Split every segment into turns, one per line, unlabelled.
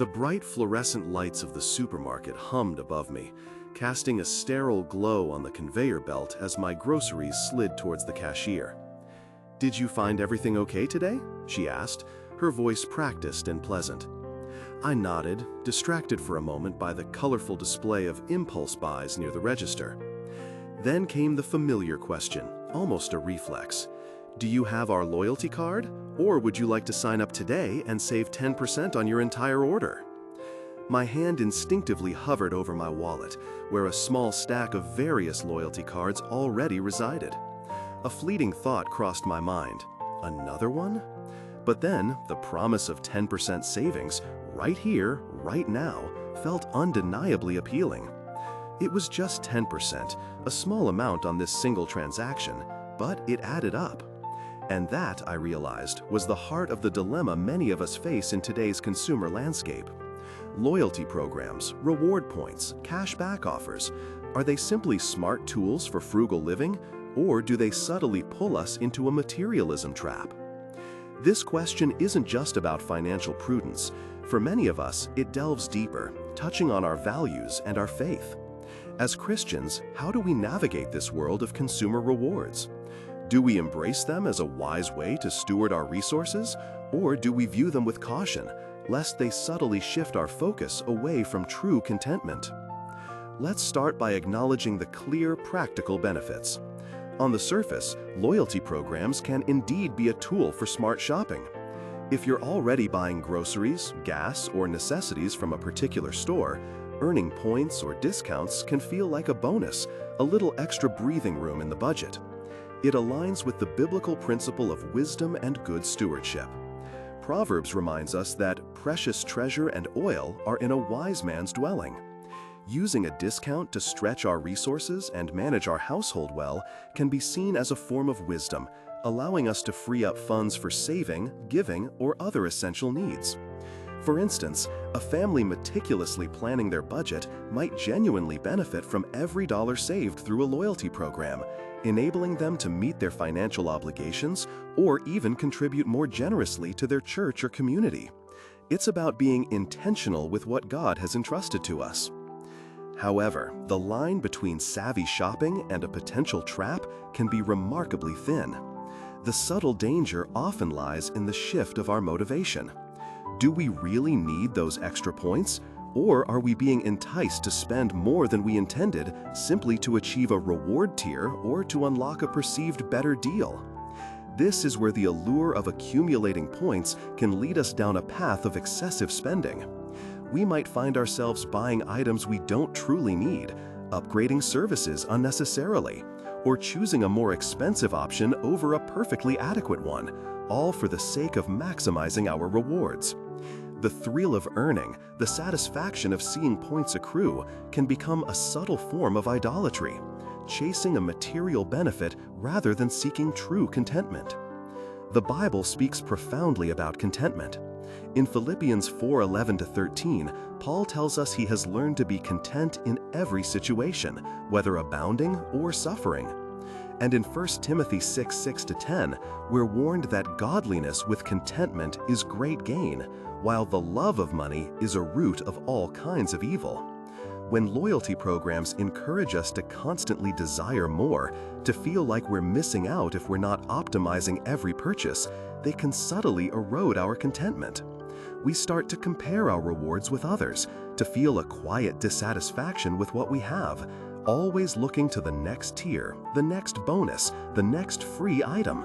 The bright fluorescent lights of the supermarket hummed above me, casting a sterile glow on the conveyor belt as my groceries slid towards the cashier. "Did you find everything okay today?" she asked, her voice practiced and pleasant. I nodded, distracted for a moment by the colorful display of impulse buys near the register. Then came the familiar question, almost a reflex. "Do you have our loyalty card? Or would you like to sign up today and save 10% on your entire order?" My hand instinctively hovered over my wallet, where a small stack of various loyalty cards already resided. A fleeting thought crossed my mind. Another one? But then, the promise of 10% savings, right here, right now, felt undeniably appealing. It was just 10%, a small amount on this single transaction, but it added up. And that, I realized, was the heart of the dilemma many of us face in today's consumer landscape. Loyalty programs, reward points, cash-back offers, are they simply smart tools for frugal living, or do they subtly pull us into a materialism trap? This question isn't just about financial prudence. For many of us, it delves deeper, touching on our values and our faith. As Christians, how do we navigate this world of consumer rewards? Do we embrace them as a wise way to steward our resources, or do we view them with caution, lest they subtly shift our focus away from true contentment? Let's start by acknowledging the clear, practical benefits. On the surface, loyalty programs can indeed be a tool for smart shopping. If you're already buying groceries, gas, or necessities from a particular store, earning points or discounts can feel like a bonus, a little extra breathing room in the budget. It aligns with the biblical principle of wisdom and good stewardship. Proverbs reminds us that precious treasure and oil are in a wise man's dwelling. Using a discount to stretch our resources and manage our household well can be seen as a form of wisdom, allowing us to free up funds for saving, giving, or other essential needs. For instance, a family meticulously planning their budget might genuinely benefit from every dollar saved through a loyalty program, enabling them to meet their financial obligations or even contribute more generously to their church or community. It's about being intentional with what God has entrusted to us. However, the line between savvy shopping and a potential trap can be remarkably thin. The subtle danger often lies in the shift of our motivation. Do we really need those extra points, or are we being enticed to spend more than we intended simply to achieve a reward tier or to unlock a perceived better deal? This is where the allure of accumulating points can lead us down a path of excessive spending. We might find ourselves buying items we don't truly need, upgrading services unnecessarily, or choosing a more expensive option over a perfectly adequate one, all for the sake of maximizing our rewards. The thrill of earning, the satisfaction of seeing points accrue, can become a subtle form of idolatry, chasing a material benefit rather than seeking true contentment. The Bible speaks profoundly about contentment. In Philippians 4:11-13, Paul tells us he has learned to be content in every situation, whether abounding or suffering. And in 1 Timothy 6:6-10, we're warned that godliness with contentment is great gain, while the love of money is a root of all kinds of evil. When loyalty programs encourage us to constantly desire more, to feel like we're missing out if we're not optimizing every purchase, they can subtly erode our contentment. We start to compare our rewards with others, to feel a quiet dissatisfaction with what we have, always looking to the next tier, the next bonus, the next free item.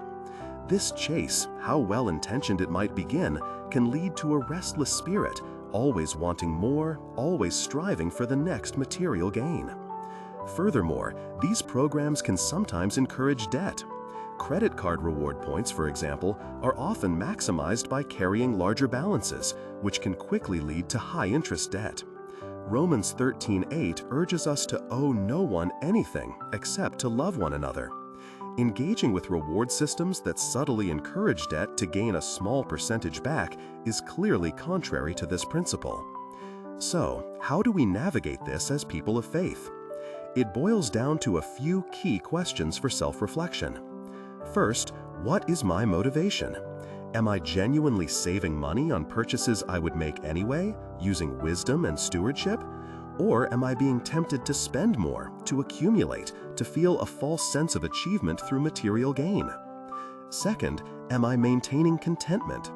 This chase, how well-intentioned it might begin, can lead to a restless spirit, always wanting more, always striving for the next material gain. Furthermore, these programs can sometimes encourage debt. Credit card reward points, for example, are often maximized by carrying larger balances, which can quickly lead to high-interest debt. Romans 13:8 urges us to owe no one anything except to love one another. Engaging with reward systems that subtly encourage debt to gain a small percentage back is clearly contrary to this principle. So, how do we navigate this as people of faith? It boils down to a few key questions for self-reflection. First, what is my motivation? Am I genuinely saving money on purchases I would make anyway, using wisdom and stewardship? Or am I being tempted to spend more, to accumulate, to feel a false sense of achievement through material gain? Second, am I maintaining contentment?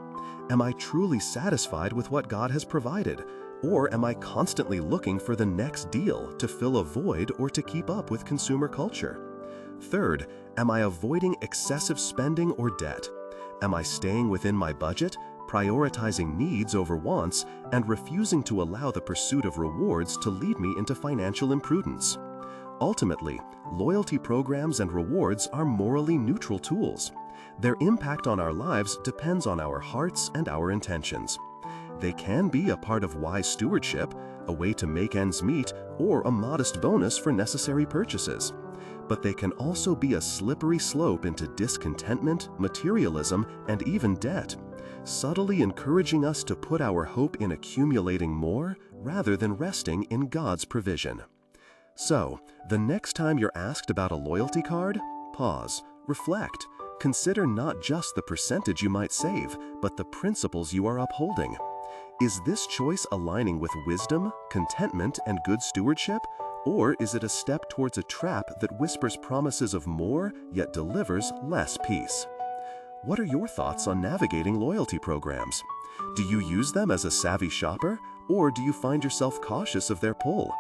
Am I truly satisfied with what God has provided? Or am I constantly looking for the next deal to fill a void or to keep up with consumer culture? Third, am I avoiding excessive spending or debt? Am I staying within my budget, prioritizing needs over wants, and refusing to allow the pursuit of rewards to lead me into financial imprudence? Ultimately, loyalty programs and rewards are morally neutral tools. Their impact on our lives depends on our hearts and our intentions. They can be a part of wise stewardship, a way to make ends meet, or a modest bonus for necessary purchases. But they can also be a slippery slope into discontentment, materialism, and even debt, subtly encouraging us to put our hope in accumulating more rather than resting in God's provision. So, the next time you're asked about a loyalty card, pause, reflect, consider not just the percentage you might save, but the principles you are upholding. Is this choice aligning with wisdom, contentment, and good stewardship? Or is it a step towards a trap that whispers promises of more, yet delivers less peace? What are your thoughts on navigating loyalty programs? Do you use them as a savvy shopper, or do you find yourself cautious of their pull?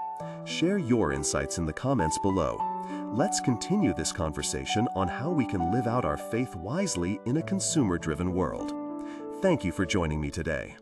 Share your insights in the comments below. Let's continue this conversation on how we can live out our faith wisely in a consumer-driven world. Thank you for joining me today.